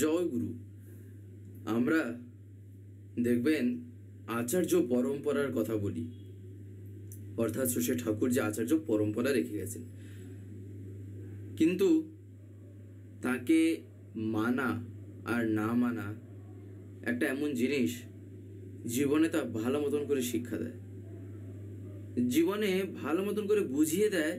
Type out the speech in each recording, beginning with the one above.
জয় গুরু। আমরা দেখবেন আচার্য পরম্পরার কথা বলি, অর্থাৎ শশী ঠাকুর যে আচার্য পরম্পরা রেখে গেছেন, কিন্তু তাকে মানা আর না মানা একটা এমন জিনিস, জীবনে তা ভালো মতন করে শিক্ষা দেয়, জীবনে ভালো মতন করে বুঝিয়ে দেয়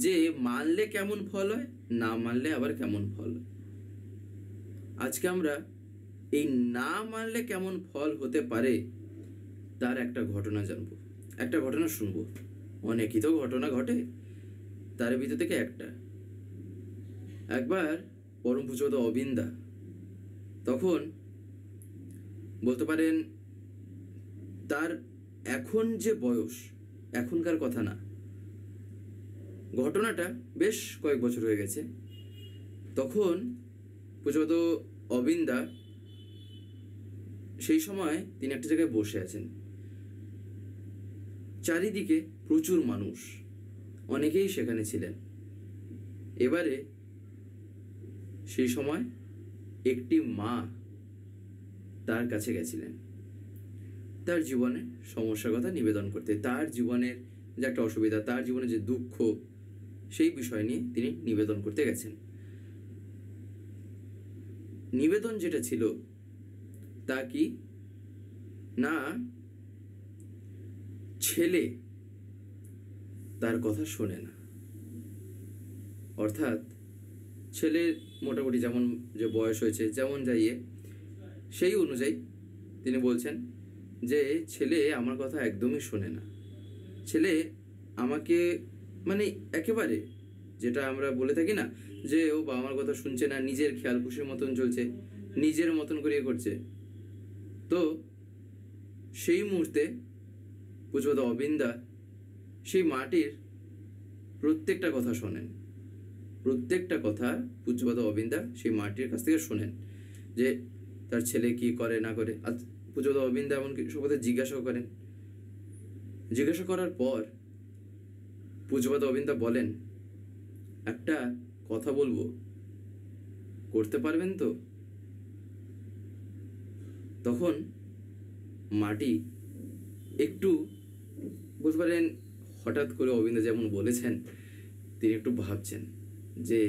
যে মানলে কেমন ফল হয়, না মানলে আবার কেমন ফল হয়। আজকে আমরা এই না মানলে কেমন ফল হতে পারে তার একটা ঘটনা জানবো, একটা ঘটনা শুনবো। অনেকই তো ঘটনা ঘটে, তার ভিতর থেকে একটা। একবার পরম পূজ্যত অবিন্দা, তখন বলতে পারেন তার এখন যে বয়স, এখনকার কথা না, ঘটনাটা বেশ কয়েক বছর হয়ে গেছে। তখন পূজ্যত অবিন্দা সেই সময় তিনি একটা জায়গায় বসে আছেন, চারিদিকে প্রচুর মানুষ, অনেকেই সেখানে ছিলেন। এবারে সেই সময় একটি মা তার কাছে গেছিলেন তার জীবনে সমস্যার কথা নিবেদন করতে, তার জীবনের যে একটা অসুবিধা, তার জীবনে যে দুঃখ, সেই বিষয় নিয়ে তিনি নিবেদন করতে গেছেন। নিবেদন যেটা ছিল তা কি না, ছেলে তার কথা শোনে না, অর্থাৎ ছেলের মোটামুটি যেমন যে বয়স হয়েছে, যেমন যাইয়ে সেই অনুযায়ী তিনি বলছেন যে ছেলে আমার কথা একদমই শোনে না, ছেলে আমাকে মানে একেবারে, যেটা আমরা বলে থাকি না যে ও বাবা মার কথা শুনছে না, নিজের খেয়াল খুশির মতন চলছে, নিজের মতন করে করছে। তো সেই মুহূর্তে পূজ্যপাদ অবিন্দা সেই মাটির প্রত্যেকটা কথা শোনেন, প্রত্যেকটা কথা পূজ্যপাদ অবিন্দা সেই মাটির কাছ থেকে শোনেন যে তার ছেলে কি করে না করে। আর পূজ্যপাদ অবিন্দা এমনকি সবাই জিজ্ঞাসাও করেন। জিজ্ঞাসা করার পর পূজ্যপাদ অবিন্দা বলেন, একটা কথা বলবো, করতে পারবেন তো? তখন মাটি একটু বলতে পারেন হঠাৎ করে অবিন্দা যেমন বলেছেন, তিনি একটু ভাবছেন যে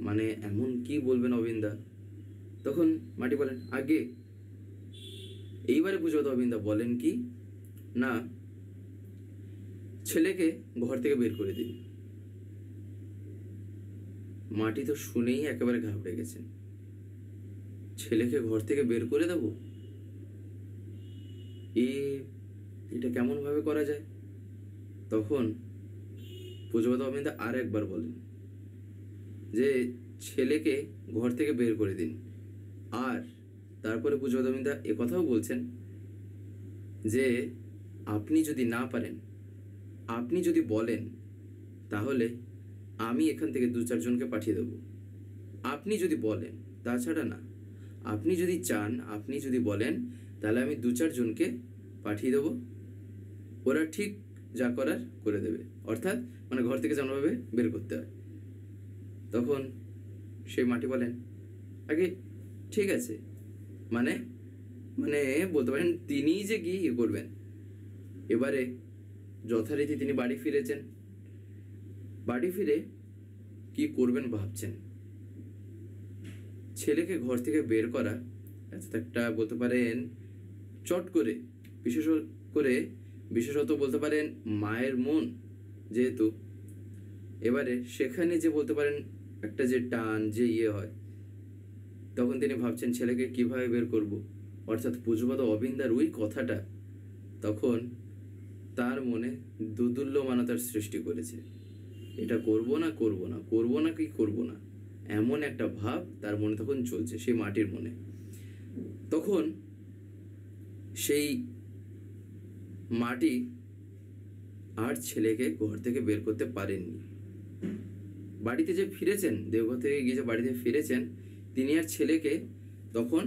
মানে এমন কি বলবেন অবিন্দা। তখন মাটি বলেন, আগে। এইবারে পূজ্যপাদ অবিন্দা বলেন কি না, ছেলেকে ঘর থেকে বের করে দিন। মাটি তো শুনেই একেবারে ঘাবড়ে গেছেন, ছেলেকে ঘর থেকে বের করে দেব, এটা কেমন ভাবে করা যায়? তখন পূজ্যপাদ অবিন্দা আর একবার বলেন যে ছেলেকে ঘর থেকে বের করে দিন। আর তারপরে পূজ্যপাদ অবিন্দা একথাও বলছেন যে আপনি যদি না পারেন, আপনি যদি বলেন, তাহলে আমি এখান থেকে 2-4 জনকে পাঠিয়ে দেব। আপনি যদি বলেন, তাছাড়া না। আপনি যদি চান, আপনি যদি বলেন, তাহলে আমি 2-4 জনকে পাঠিয়ে দেব, ওরা ঠিক যা করার করে দেবে, অর্থাৎ মানে ঘর থেকে যেমনভাবে বের করতে হয়। তখন সেই মাটি বলেন, আগে ঠিক আছে, মানে মানে বলতে পারেন তিনিই যে কি করবেন। এবারে যথারীতি তিনি বাড়ি ফিরেছেন, বাড়ি ফিরে কি করবেন ভাবছেন। ছেলেকে ঘর থেকে বের করা একটা বলতে পারেন চট করে, বিশেষত বলতে পারেন মায়ের মন যেহেতু, এবারে সেখানে যে বলতে পারেন একটা যে টান যে হয়, তখন তিনি ভাবছেন ছেলেকে কিভাবে বের করব। অর্থাৎ পূজ্যপাদ অবিন্দার ওই কথাটা তখন তার মনে দুদুল্যমানতার সৃষ্টি করেছে। এটা করব না, করব না, করব না কি করব না, এমন একটা ভাব তার মনে তখন চলছে, সেই মাটির মনে। তখন সেই মাটি আর ছেলেকে ঘর থেকে বের করতে পারেননি। বাড়িতে যে ফিরেছেন, দেওঘর থেকে গিয়ে যে বাড়িতে ফিরেছেন, তিনি আর ছেলেকে তখন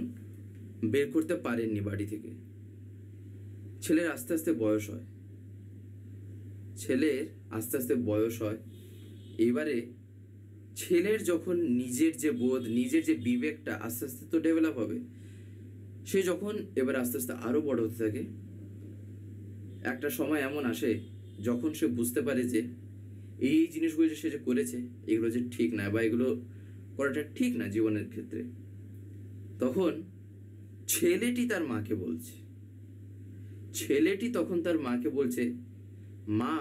বের করতে পারেননি বাড়ি থেকে। ছেলের আস্তে আস্তে বয়স হয়, এইবারে ছেলের যখন নিজের যে বোধ, নিজের যে বিবেকটা আস্তে আস্তে তো ডেভেলপ হবে, সে যখন এবার আস্তে আস্তে আরো বড় হতে থাকে, একটা সময় এমন আসে যখন সে বুঝতে পারে যে এই জিনিসগুলো যে সে যে করেছে এগুলো যে ঠিক না, বা এগুলো করাটা ঠিক না জীবনের ক্ষেত্রে, তখন ছেলেটি তার মাকে বলছে, ছেলেটি তখন তার মাকে বলছে, মা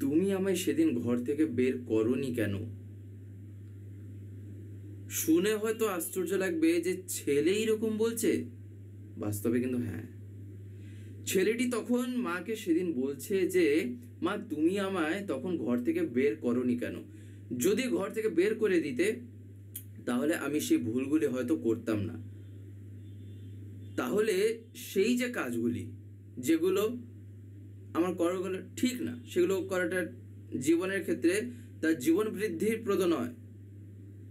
তুমি আমায় সেদিন ঘর থেকে বের করোনি কেন? শুনে হয়তো আশ্চর্য লাগবে যে ছেলে এরকম বলছে, বাস্তবে কিন্তু হ্যাঁ, ছেলেটি তখন মাকে সেদিন বলছে যে মা তুমি আমায় তখন ঘর থেকে বের করোনি কেন? যদি ঘর থেকে বের করে দিতে তাহলে আমি সেই ভুলগুলি হয়তো করতাম না, তাহলে সেই যে কাজগুলি যেগুলো আমার করাগুলো ঠিক না, সেগুলো করাটা জীবনের ক্ষেত্রে তার জীবন বৃদ্ধির প্রদ নয়,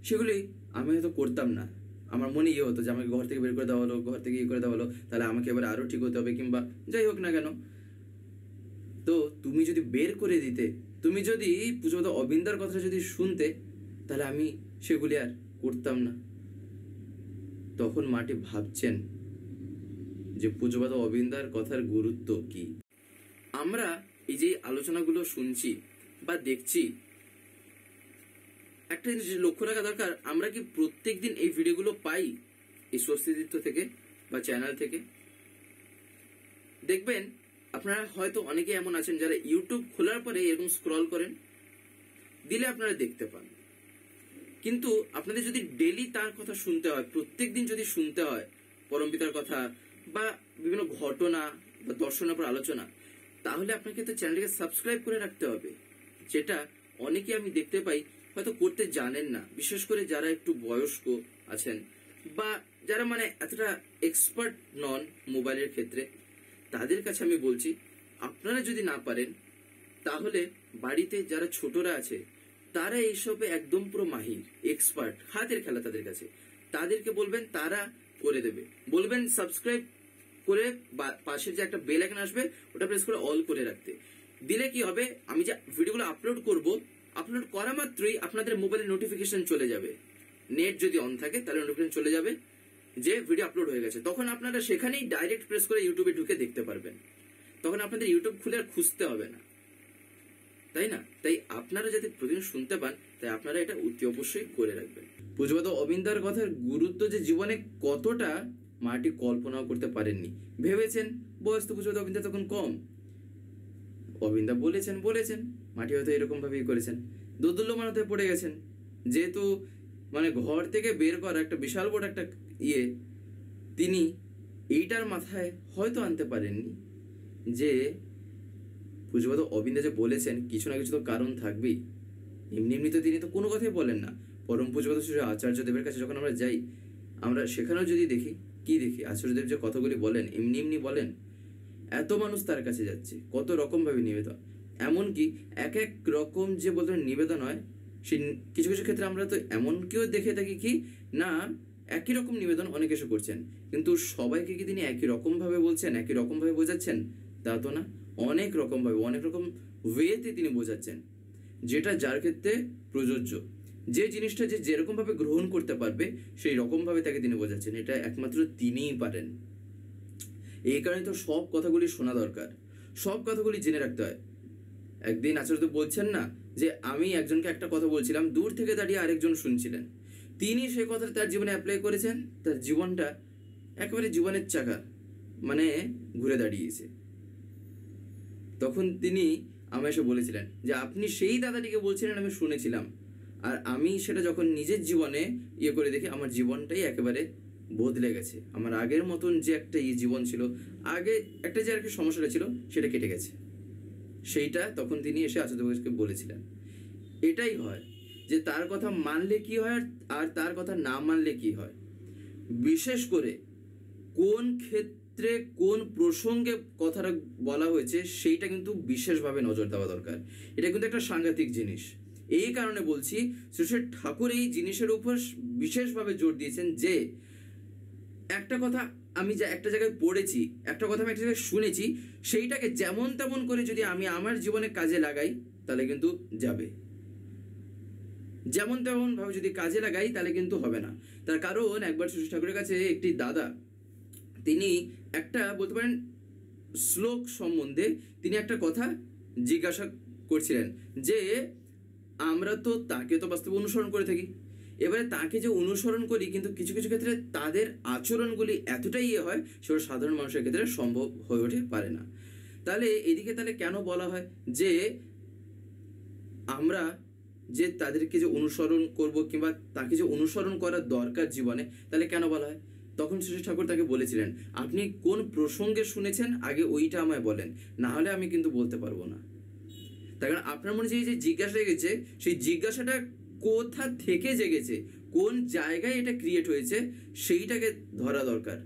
সেগুলি আমি হয়তো করতাম না। আমার মনে হতো যে আমাকে ঘর থেকে বের করে দেওয়া হলো, ঘর থেকে করে দেওয়া হলো, তাহলে আমাকে এবার আরও ঠিক হতে হবে, কিংবা যাই হোক না কেন। তো তুমি যদি বের করে দিতে, তুমি যদি পুজোপদ অবিন্দার কথা যদি শুনতে, তাহলে আমি সেগুলি আর করতাম না। তখন মাটি ভাবছেন যে পুজোপদ অবিন্দার কথার গুরুত্ব কি। আমরা এই যে আলোচনাগুলো শুনছি বা দেখছি, একটা জিনিস লক্ষ্য রাখা দরকার, আমরা কি প্রত্যেকদিন এই ভিডিওগুলো পাই এই স্বস্তিদিত্য থেকে বা চ্যানেল থেকে? দেখবেন আপনারা হয়তো অনেকে এমন আছেন যারা ইউটিউব খোলার পরে এরকম স্ক্রল করেন, দিলে আপনারা দেখতে পান, কিন্তু আপনাদের যদি ডেলি তার কথা শুনতে হয়, প্রত্যেক দিন যদি শুনতে হয় পরমপিতার কথা বা বিভিন্ন ঘটনা বা দর্শনের উপর আলোচনা, তাহলে আপনাকে তো চ্যানেলটিকে সাবস্ক্রাইব করে রাখতে হবে, যেটা অনেকে আমি দেখতে পাই হয়তো করতে জানেন না, বিশেষ করে যারা একটু বয়স্ক আছেন বা যারা মানে এতটা এক্সপার্ট নন মোবাইলের ক্ষেত্রে। তাদের কাছে আমি বলছি, আপনারা যদি না পারেন তাহলে বাড়িতে যারা ছোটরা আছে তারা এইসবে একদম পুরো মাহির, এক্সপার্ট, হাতের খেলা তাদের কাছে, তাদেরকে বলবেন, তারা করে দেবে। বলবেন সাবস্ক্রাইব করে পাশের যে একটা বেল আইকন আসবে ওটা প্রেস করে অল করে রাখতে, দিলে কি হবে, আমি যে ভিডিওগুলো আপলোড করব, আপলোড করা মাত্রই আপনাদের মোবাইলে নোটিফিকেশন চলে যাবে। নেট যদি অন থাকে তাহলে নোটিফিকেশন চলে যাবে যে ভিডিও আপলোড হয়ে গেছে, তখন আপনারা সেখানেই ডাইরেক্ট প্রেস করে ইউটিউবে ঢুকে দেখতে পারবেন, তখন আপনাদের ইউটিউব খুলে আর খুঁজতে হবে না, তাই না? তাই আপনারা যাতে প্রতিদিন শুনতে পান, তাই আপনারা এটা অতি অবশ্যই করে রাখবেন। পুজোপদ অবিন্দার কথার গুরুত্ব যে জীবনে কতটা মাটি কল্পনাও করতে পারেননি। ভেবেছেন বয়স তো পুজোপদ অবিন্দা তখন কম, অবিন্দা বলেছেন মাটি হয়তো এরকম ভাবেই করেছেন, দোদুল্যমান হতে পড়ে গেছেন, যেহেতু মানে ঘর থেকে বের করা একটা বিশাল বড় একটা তিনি এইটার মাথায় হয়তো আনতে পারেননি যে পুজোপদ অবিন্দা যে বলেছেন কিছু না কিছু তো কারণ থাকবেই। এমনি তো তিনি তো কোনো কথাই বলেন না। পরম পুজোপদ শ্রী আচার্যদেবের কাছে যখন আমরা যাই, আমরা সেখানেও যদি দেখি, কি দেখি, আচার্যদেব যে কথাগুলি বলেন এমনি বলেন, এত মানুষ তার কাছে যাচ্ছে, কত রকম ভাবে নিবেদন, এমনকি এক এক রকম যে বলতে নিবেদন হয়, সে কিছু কিছু ক্ষেত্রে আমরা তো এমন কেউ দেখে থাকি কি না একই রকম নিবেদন অনেক এসে করছেন, কিন্তু সবাইকে কি তিনি একই রকম ভাবে বলছেন, একই রকম ভাবে বোঝাচ্ছেন? তা তো না, অনেক রকম ভাবে, অনেক রকম ওয়েতে তিনি বোঝাচ্ছেন, যেটা যার ক্ষেত্রে প্রযোজ্য, যে জিনিসটা যে যেরকম ভাবে গ্রহণ করতে পারবে সেই রকম ভাবে তাকে তিনি বোঝাচ্ছেন, এটা একমাত্র তিনিই পারেন। এই কারণে তো সব কথাগুলি শোনা দরকার, সব কথাগুলি জেনে রাখতে হয়। একদিন আচার্য বলছেন না যে আমি একজনকে একটা কথা বলছিলাম, দূর থেকে দাঁড়িয়ে আরেকজন শুনছিলেন, তিনি সেই কথাটা তার জীবনে অ্যাপ্লাই করেছেন, তার জীবনটা একেবারে জীবনের চাকা মানে ঘুরে দাঁড়িয়েছে। তখন তিনি আমায় এসে বলেছিলেন যে আপনি সেই দাদাটিকে বলছিলেন, আমি শুনেছিলাম, আর আমি সেটা যখন নিজের জীবনে করে দেখি, আমার জীবনটাই একেবারে বদলে গেছে, আমার আগের মতন যে একটা জীবন ছিল, আগে একটা যে আর কি সমস্যাটা ছিল সেটা কেটে গেছে। সেইটা তখন তিনি এসে আচার্যকে বলেছিলেন। এটাই হয় যে তার কথা মানলে কি হয় আর তার কথা না মানলে কি হয়, বিশেষ করে কোন ক্ষেত্রে কোন প্রসঙ্গে কথাটা বলা হয়েছে সেইটা কিন্তু বিশেষভাবে নজর দেওয়া দরকার। এটা কিন্তু একটা সাংঘাতিক জিনিস। এই কারণে বলছি, শ্রী ঠাকুর এই জিনিসের উপর বিশেষভাবে জোর দিয়েছেন যে একটা কথা আমি যা একটা জায়গায় পড়েছি, একটা কথা আমি একটা জায়গায় শুনেছি, সেইটাকে যেমন তেমন করে যদি আমি আমার জীবনে কাজে লাগাই তাহলে কিন্তু যাবে। যেমন তেমন ভাবে যদি কাজে লাগাই তাহলে কিন্তু হবে না। তার কারণ একবার শশী ঠাকুরের কাছে একটি দাদা, তিনি একটা বলতে পারেন শ্লোক সম্বন্ধে তিনি একটা কথা জিজ্ঞাসা করছিলেন যে আমরা তো তাকে তো বাস্তবে অনুসরণ করে থাকি, এবারে তাকে যে অনুসরণ করি কিন্তু কিছু কিছু ক্ষেত্রে তাদের আচরণগুলি এতটাই হয় সেটা সাধারণ মানুষের ক্ষেত্রে সম্ভব হয়ে ওঠে পারে না। তাহলে এদিকে তাহলে কেন বলা হয় যে আমরা যে তাদেরকে যে অনুসরণ করব কিংবা তাকে যে অনুসরণ করার দরকার জীবনে, তাহলে কেন বলা হয়? তখন শশী ঠাকুর তাকে বলেছিলেন, আপনি কোন প্রসঙ্গে শুনেছেন আগে ওইটা আমায় বলেন, না হলে আমি কিন্তু বলতে পারবো না। তার কারণ আপনার মনে যে জিজ্ঞাসা জেগেছে, সেই জিজ্ঞাসাটা কোথা থেকে জেগেছে, কোন জায়গায় এটা ক্রিয়েট হয়েছে, সেইটাকে ধরা দরকার।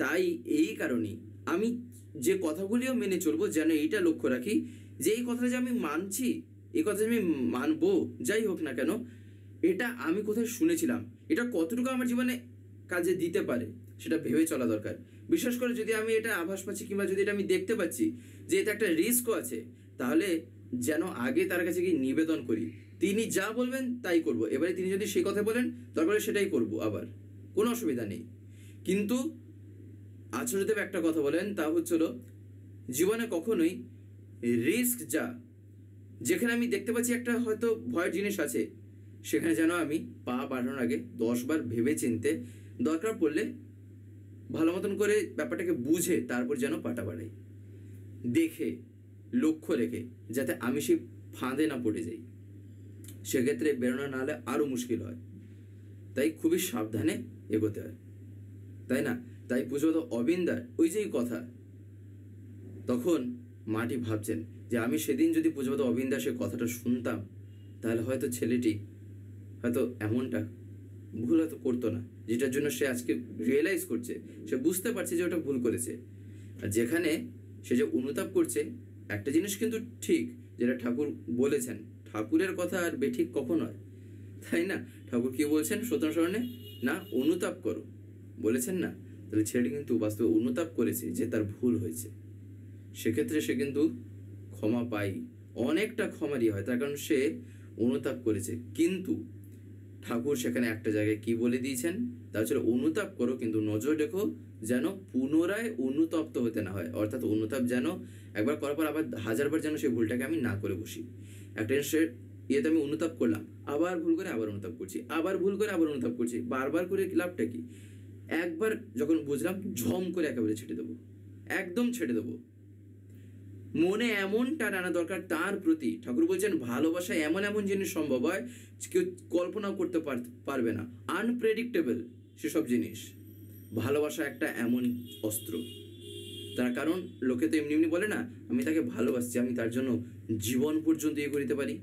তাই এই কারণেই আমি যে কথাগুলিও মেনে চলবো যেন এইটা লক্ষ্য রাখি যে এই কথাটা যে আমি মানছি, এই কথা যে আমি মানবো যাই হোক না কেন, এটা আমি কোথায় শুনেছিলাম, এটা কতটুকু আমার জীবনে কাজে দিতে পারে সেটা ভেবে চলা দরকার। বিশেষ করে যদি আমি এটা আভাস পাচ্ছি কিংবা যদি এটা আমি দেখতে পাচ্ছি যে এটা একটা রিস্কও আছে, তাহলে যেন আগে তার কাছে গিয়ে নিবেদন করি, তিনি যা বলবেন তাই করব। এবারে তিনি যদি সেই কথা বলেন তারপরে সেটাই করব, আবার কোনো অসুবিধা নেই। কিন্তু আচার্যদেব একটা কথা বলেন, তা হচ্ছিল জীবনে কখনোই রিস্ক যেখানে আমি দেখতে পাচ্ছি একটা হয়তো ভয়ের জিনিস আছে, সেখানে যেন আমি পা বাড়ানোর আগে 10 বার ভেবে চিনতে, দরকার পড়লে ভালো মতন করে ব্যাপারটাকে বুঝে তারপর যেন পাটা বাড়াই, দেখে লক্ষ্য রেখে, যাতে আমি সেই ফাঁদে না পড়ে যাই। সেক্ষেত্রে বেরোনো না হলে আরও মুশকিল হয়। তাই খুবই সাবধানে এগোতে হয়, তাই না? তাই পুজোত অবিন্দার ওই যেই কথা, তখন মাটি ভাবছেন যে আমি সেদিন যদি পুজোত অবিন্দার সে কথাটা শুনতাম, তাহলে হয়তো ছেলেটি হয়তো এমনটা ভুল হয়তো করতো না, যেটার জন্য সে আজকে রিয়েলাইজ করছে, সে বুঝতে পারছে যে ওটা ভুল করেছে। আর যেখানে সে যে অনুতাপ করছে, একটা জিনিস কিন্তু ঠিক, যেটা ঠাকুর বলেছেন, ঠাকুরের কথা আর বেঠিক কখন হয়, তাই না? ঠাকুর কি বলছেন সত্যনারায়ণে? না, অনুতাপ করো বলেছেন না? তাহলে ছেলেটি কিন্তু বাস্তবে অনুতাপ করেছে যে তার ভুল হয়েছে, সেক্ষেত্রে সে কিন্তু ক্ষমা পাই, অনেকটা ক্ষমারই হয়, তার কারণ সে অনুতাপ করেছে। কিন্তু ঠাকুর সেখানে একটা জায়গায় কি বলে দিয়েছেন, তা হচ্ছে অনুতাপ করো কিন্তু নজর রেখো যেন পুনরায় অনুতপ্ত হতে না হয়। অর্থাৎ অনুতাপ যেন একবার করার পর আবার 1000বার যেন সেই ভুলটাকে আমি না করে বসি। একটা জিনিসের ইয়েতে আমি অনুতাপ করলাম, আবার ভুল করে আবার অনুতাপ করছি, আবার ভুল করে আবার অনুতাপ করছি, বারবার করে লাভটা কি? একবার যখন বুঝলাম ঝম করে একেবারে ছেড়ে দেবো, একদম ছেড়ে দেবো। মনে এমনটা আনা দরকার তার প্রতি। ঠাকুর বলছেন ভালোবাসা এমন এমন জিনিস সম্ভব হয় কেউ কল্পনাও করতে পারবে না, আনপ্রেডিক্টেবল সেসব জিনিস। ভালোবাসা একটা এমন অস্ত্র, তার কারণ লোকে তো এমনি এমনি বলে না আমি তাকে ভালোবাসছি, আমি তার জন্য জীবন পর্যন্ত ইয়ে করে দিতে পারি,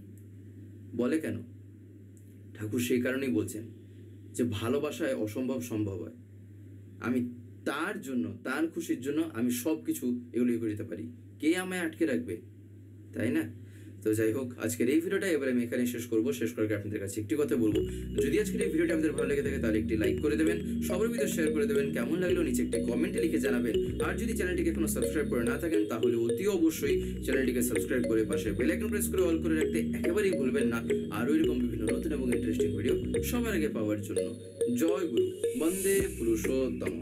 বলে কেন? ঠাকুর সেই কারণেই বলছেন যে ভালোবাসায় অসম্ভব সম্ভব হয়, আমি তার জন্য, তার খুশির জন্য আমি সব কিছু এগুলো ইয়ে করে দিতে পারি, কে আমায় আটকে রাখবে, তাই না? তো যাই হোক, আজকের এই ভিডিওটা এবারে আমি এখানে শেষ করবো। শেষ করার আপনাদের কাছে একটি কথা বলবো, যদি আজকের এই ভিডিওটা আপনাদের ভালো লেগে থাকে তাহলে একটি লাইক করে দেবেন, সবার ভিতরে শেয়ার করে দেবেন, কেমন লাগলো নিচে একটি কমেন্টে লিখে জানাবেন। আর যদি চ্যানেলটিকে এখনো সাবস্ক্রাইব করে না থাকেন তাহলে অতি অবশ্যই চ্যানেলটিকে সাবস্ক্রাইব করে পাশে বেল আইকন প্রেস করে অল করে রাখতে একেবারেই ভুলবেন না, আরও এরকম বিভিন্ন নতুন এবং ইন্টারেস্টিং ভিডিও সবার আগে পাওয়ার জন্য। জয় গুরু, বন্দে পুরুষোত্তম।